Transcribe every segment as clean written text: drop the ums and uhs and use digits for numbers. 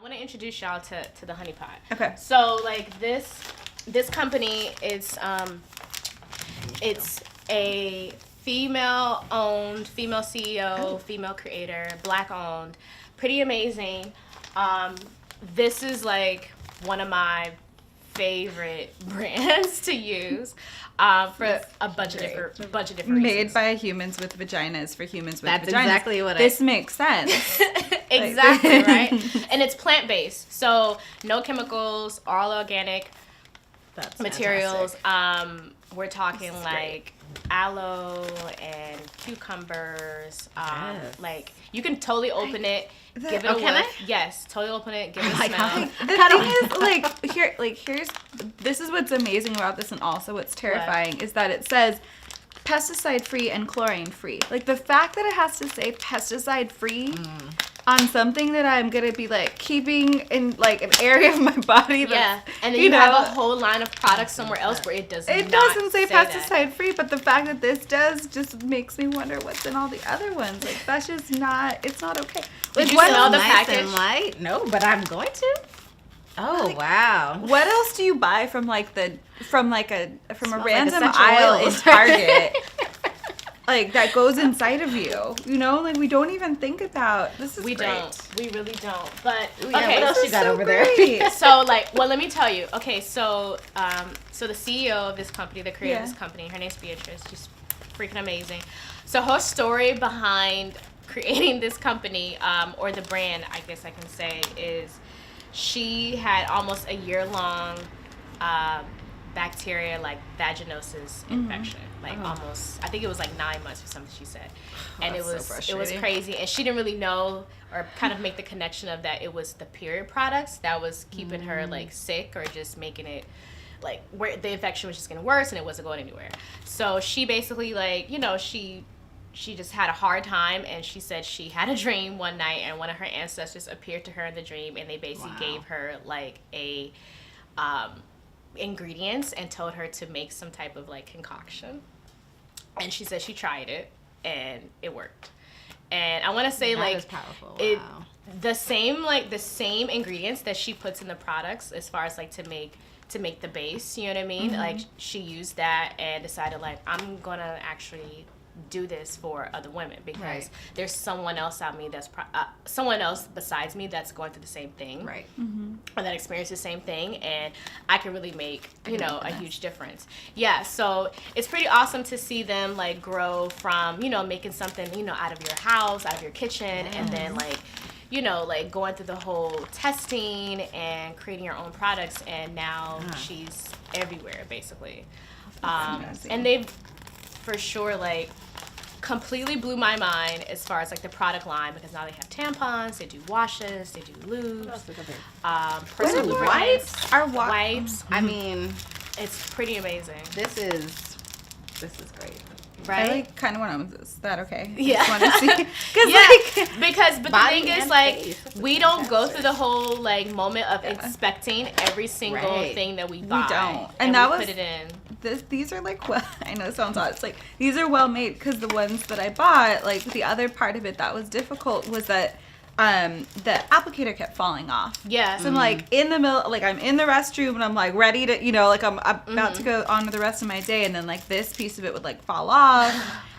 want to introduce y'all to the honey pot. Okay. So like this company is it's a female owned, female CEO, female creator, black owned, pretty amazing. This is like one of my favorite brands to use for a bunch of different reasons. Made by humans with vaginas for humans with vaginas. That's exactly what this makes sense. Exactly, right? And it's plant-based, so no chemicals, all organic materials. Fantastic. We're talking like aloe and cucumbers. Yes. Like you can totally open it, give it a can whiff. I? Yes, totally open it, give it a smell. The thing is, here's this is what's amazing about this, and also what's terrifying is that it says pesticide free and chlorine free. Like the fact that it has to say pesticide free on something that I'm gonna be like keeping in like an area of my body. Yeah, and then you have a whole line of products somewhere else where it doesn't. It doesn't say pesticide free, but the fact that this does just makes me wonder what's in all the other ones. Like that's just not. It's not okay. Like Did you what smell the nice package? and light? No, but I'm going to. Oh wow! What else do you buy from a Smells like a random essential aisle in oils. Target? Like that goes inside of you, you know? Like we don't even think about this. Is We great. don't. We really don't. But Yeah, okay, what else This you is got so over there? great. so like, well, let me tell you. Okay, so so the CEO of this company, the creator of this company, her name's Beatrice. She's freaking amazing. So her story behind creating this company, or the brand, I guess I can say, is she had almost a year-long bacteria like vaginosis infection, like almost. I think it was like 9 months or something. She said, and it was crazy, and she didn't really know or kind of make the connection of that it was the period products that was keeping her like sick or just making it like where the infection was just getting worse and it wasn't going anywhere. So she basically like she just had a hard time, and she said she had a dream one night and one of her ancestors appeared to her in the dream, and they basically gave her like a ingredients and told her to make some type of like concoction, and she said she tried it and it worked. And I want to say That like is powerful. it Wow. the same ingredients that she puts in the products as far as like to make the base, you know what I mean? Like she used that and decided like I'm gonna actually do this for other women because Right. there's someone else out me that's someone else besides me that's going through the same thing, Right. or that experience the same thing, and I can really make a huge difference. Yeah, so it's pretty awesome to see them like grow from making something out of your house, out of your kitchen, and then like like going through the whole testing and creating your own products, and now she's everywhere basically. And they've for sure like completely blew my mind as far as like the product line, because now they have tampons, they do washes, they do lubes, personal lubricants, wipes. I mean, It's pretty amazing, this is great. right? I like kind of want to. Is that okay? Yeah. I just want to see. Because but the Body thing is and like face. we don't go through the whole like moment of inspecting every single Right. thing that we buy. don't. And And that we was- put it in. These are like, well, I know it sounds odd. It's like these are well made, because the ones that I bought, like the other part of it that was difficult was that the applicator kept falling off. Yeah. So I'm like in the middle, like I'm in the restroom and I'm like ready to, like I'm about to go on to the rest of my day, and then like this piece of it would like fall off.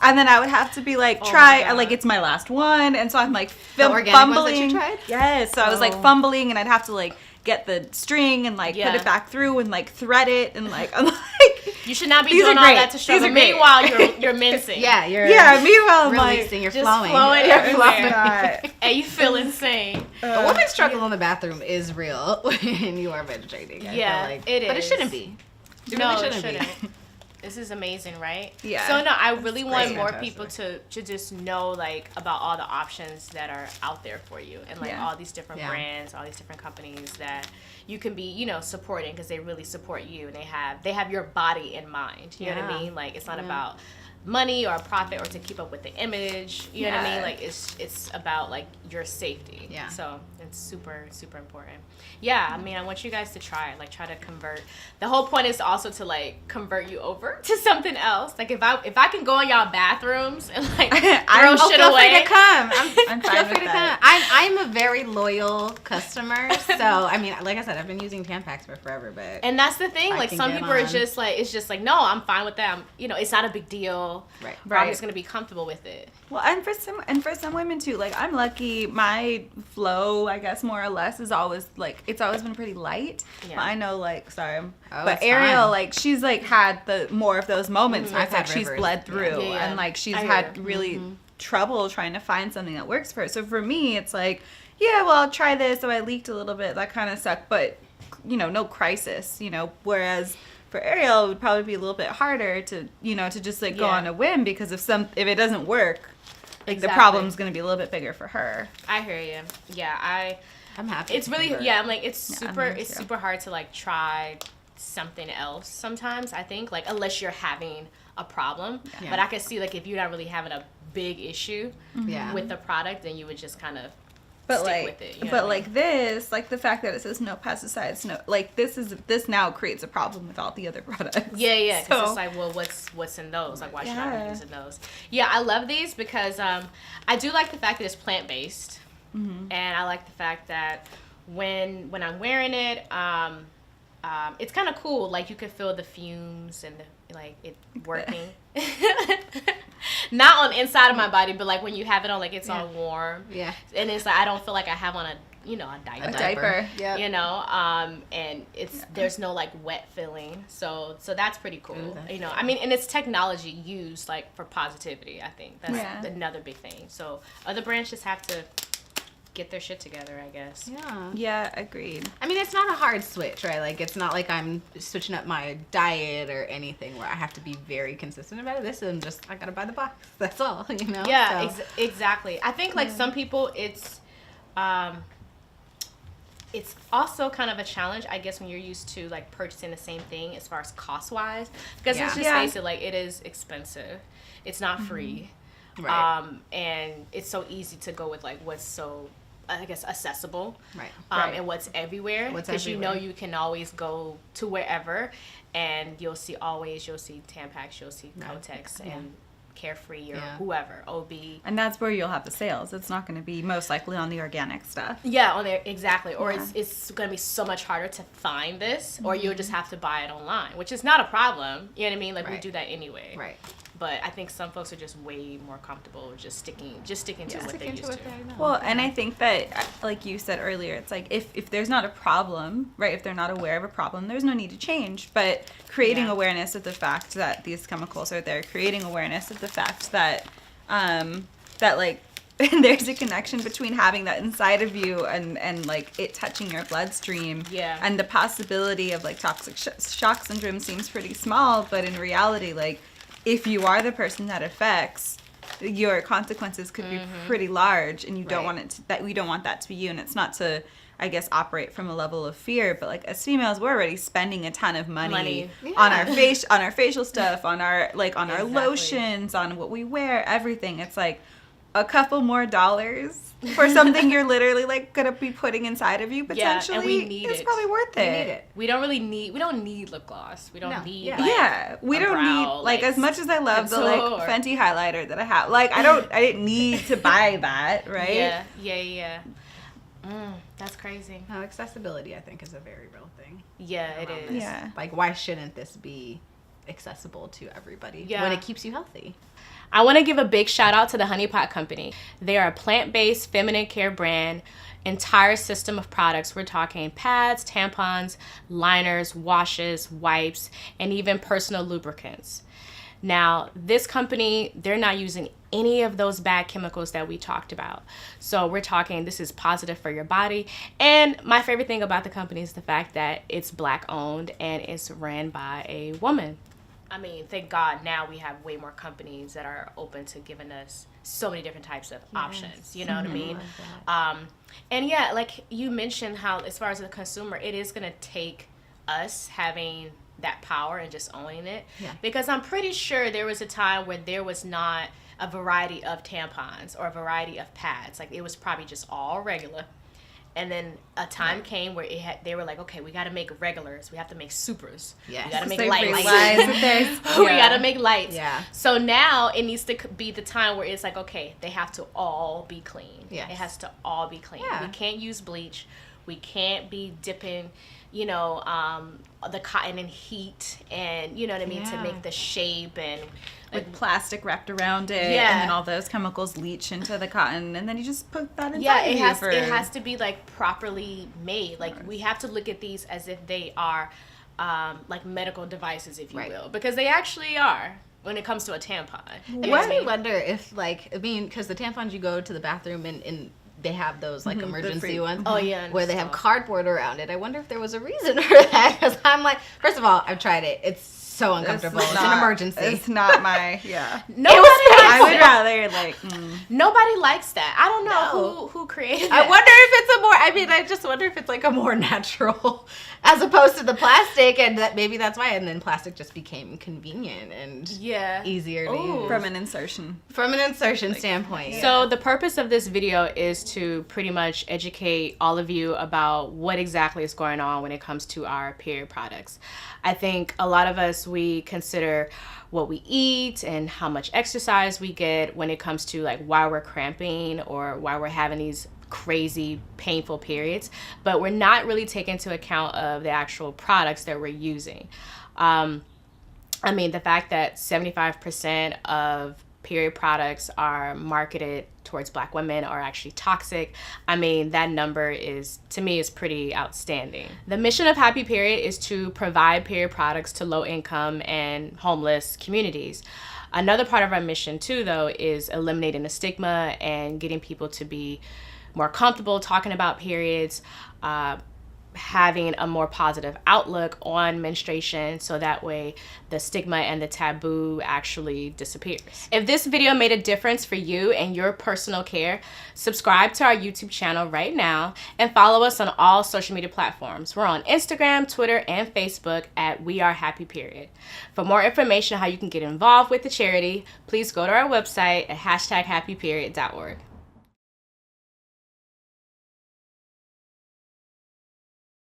And then I would have to be like, my God. like it's my last one. And so I'm like organic fumbling. ones that you tried? Yes. So I was like fumbling, and I'd have to like get the string and like put it back through and like thread it, and like I'm like You should not be These doing are all great. that to These struggle. are great. Meanwhile, you're mincing. Yeah, you're meanwhile I'm like releasing, you're just flowing. flowing Yeah, everywhere. not. And you feel insane. The woman struggle in the bathroom is real when you are vegetating. I Yeah, feel like. it But it is. shouldn't be. It No, really it shouldn't be. shouldn't. This is amazing, right? Yeah. So no, I really want great. more Fantastic. people to just know like about all the options that are out there for you, and like Yeah. all these different brands, all these different companies that you can be, supporting, because they really support you, and they have your body in mind. You know what I Yeah. mean? Like it's not about money or profit or to keep up with the image. You know what I mean? Yeah. Like it's about like your safety. Yeah. So It's super, super important. Yeah, I mean, I want you guys to try it. Like, try to convert. The whole point is also to, like, convert you over to something else. Like, if I can go in y'all bathrooms and, like, throw shit feel away. free to come. I'm Feel fine free with to that. come. I'm a very loyal customer. So, I mean, like I said, I've been using Tampax for forever, but. And that's the thing. I Like, can some get people are on. just like, it's just like, no, I'm fine with that. It's not a big deal. Right. Or I'm Right. just going to be comfortable with it. Well, and for some women too, like I'm lucky. My flow, I guess, more or less, is always like it's always been pretty light. Yeah. But I know, like, sorry, Oh, but it's Ariel, fine. like, she's like had the more of those moments where I've it's like had she's rivers. bled through, Yeah. and like she's I hear had you. really trouble trying to find something that works for her. So for me, it's like, yeah, well, I'll try this. So I leaked a little bit. That kind of sucked, but no crisis. Whereas for Ariel, it would probably be a little bit harder to to just like go Yeah. on a whim, because if it doesn't work. Like, the Exactly. problem's going to be a little bit bigger for her. I hear you. Yeah, I'm happy. it's to really, convert. yeah, I'm like, it's Yeah, super, me it's too. super hard to, like, try something else sometimes, I think, like, unless you're having a problem. Yeah. But I can see, like, if you're not really having a big issue Yeah. with the product, then you would just kind of But stick like, with it. You know but what I mean? like this, like the fact that it says no pesticides, this now creates a problem with all the other products. Yeah, because So- it's like, well, what's in those? Like, why should I Yeah. be using those? Yeah, I love these because I do like the fact that it's plant-based. Mm-hmm. And I like the fact that when I'm wearing it, it's kind of cool. Like, you can feel the fumes and it working. Not on the inside of my body, but like when you have it on, like it's all warm. Yeah. And it's like I don't feel like I have on a diaper. A diaper. Yep. And there's no like wet feeling, so that's pretty cool. Ooh, that's I mean, and it's technology used like for positivity. I think that's Yeah. another big thing. So other brands just have to get their shit together, I guess. Yeah. Yeah, agreed. I mean, it's not a hard switch, right? Like, it's not like I'm switching up my diet or anything where I have to be very consistent about it. This is I gotta buy the box. That's all, Yeah, So, exactly. I think like some people, it's also kind of a challenge, I guess, when you're used to like purchasing the same thing as far as cost wise, because let's just Yeah. face it, like it is expensive. It's not free. right. And it's so easy to go with like what's so, I guess, accessible, Right. Right. and what's everywhere, What's because everywhere. you can always go to wherever, and you'll see Tampax, you'll see Right. Kotex, Yeah. and Carefree or Yeah. whoever, OB. And that's where you'll have the sales. It's not going to be most likely on the organic stuff. Yeah, on there, exactly. Or Yeah. it's going to be so much harder to find this, or you'll just have to buy it online, which is not a problem. You know what I mean? Like, we Right. do that anyway. Right. But I think some folks are just way more comfortable just sticking to what they're used to. Well, and I think that, like you said earlier, it's like if there's not a problem, right? If they're not aware of a problem, there's no need to change. But creating Yeah. awareness of the fact that these chemicals are there, creating awareness of the fact that that like there's a connection between having that inside of you and like it touching your bloodstream. Yeah. And the possibility of like toxic shock syndrome seems pretty small, but in reality, like if you are the person that affects, your consequences could be pretty large, and you don't Right. want we don't want that to be you. And it's not to, I guess, operate from a level of fear, but like as females, we're already spending a ton of money. On our facial stuff, on our Exactly. lotions, on what we wear, everything. It's like a couple more dollars for something you're literally like gonna be putting inside of you Yeah, and potentially. we need it's it. probably worth We it. need it. We don't need lip gloss. We don't No, need yeah. like, Yeah, we a don't brow, need like as much as I love the like contour. Fenty highlighter that I have. Like I didn't need to buy that, right? Yeah. That's crazy. No, accessibility, I think, is a very real thing. Yeah, it around is. this. Yeah. Like, why shouldn't this be accessible to everybody Yeah. when it keeps you healthy? I want to give a big shout out to the Honey Pot Company. They are a plant-based feminine care brand, entire system of products. We're talking pads, tampons, liners, washes, wipes, and even personal lubricants. Now, this company, they're not using any of those bad chemicals that we talked about. So we're talking, this is positive for your body. And my favorite thing about the company is the fact that it's Black owned and it's ran by a woman. I mean, thank God now we have way more companies that are open to giving us so many different types of options. You know what I mean? And yeah, like you mentioned how as far as the consumer, it is going to take us having that power and just owning it. Yeah. Because I'm pretty sure there was a time when there was not a variety of tampons or a variety of pads. Like it was probably just all regular. And then a time came where they were like, okay, we got to make regulars. We have to make supers. Yes. We got to make They lights. realize We got to make lights. Yeah. So now it needs to be the time where it's like, okay, they have to all be clean. Yes. It has to all be clean. Yeah. We can't use bleach. We can't be dipping, you know, the cotton in heat and, you know what I mean, to Yeah. make the shape and with plastic wrapped around it, Yeah. and then all those chemicals leach into the cotton, and then you just put that inside yeah, of you it has to be like properly made. Like we have to look at these as if they are like medical devices, if you Right. will, because they actually are when it comes to a tampon. You know It what makes I me mean? wonder if, like, I mean, because the tampons, you go to the bathroom and they have those, like, emergency free- ones. Oh, yeah, and Where they have stuff. cardboard around it. I wonder if there was a reason for that. Because I'm like, first of all, I've tried it. It's so uncomfortable. It's an emergency. It's not my, yeah. Nobody I likes would it. rather, like, Nobody likes that. I don't know No. who created I that. wonder if it's a more, I mean, I just wonder if it's like a more natural, as opposed to the plastic, and that maybe that's why. And then plastic just became convenient and Yeah. easier to Ooh. use. from an insertion. From an insertion standpoint. So the purpose of this video is to pretty much educate all of you about what exactly is going on when it comes to our period products. I think a lot of us, we consider what we eat and how much exercise we get when it comes to like why we're cramping or why we're having these crazy painful periods, but we're not really taking into account of the actual products that we're using. I mean, the fact that 75% of period products are marketed towards Black women are actually toxic. I mean, that number is, to me, is pretty outstanding. The mission of Happy Period is to provide period products to low income and homeless communities. Another part of our mission too, though, is eliminating the stigma and getting people to be more comfortable talking about periods, having a more positive outlook on menstruation, so that way the stigma and the taboo actually disappears. If this video made a difference for you and your personal care, subscribe to our YouTube channel right now and follow us on all social media platforms. We're on Instagram, Twitter, and Facebook at We Are Happy Period. For more information on how you can get involved with the charity, please go to our website at #happyperiod.org.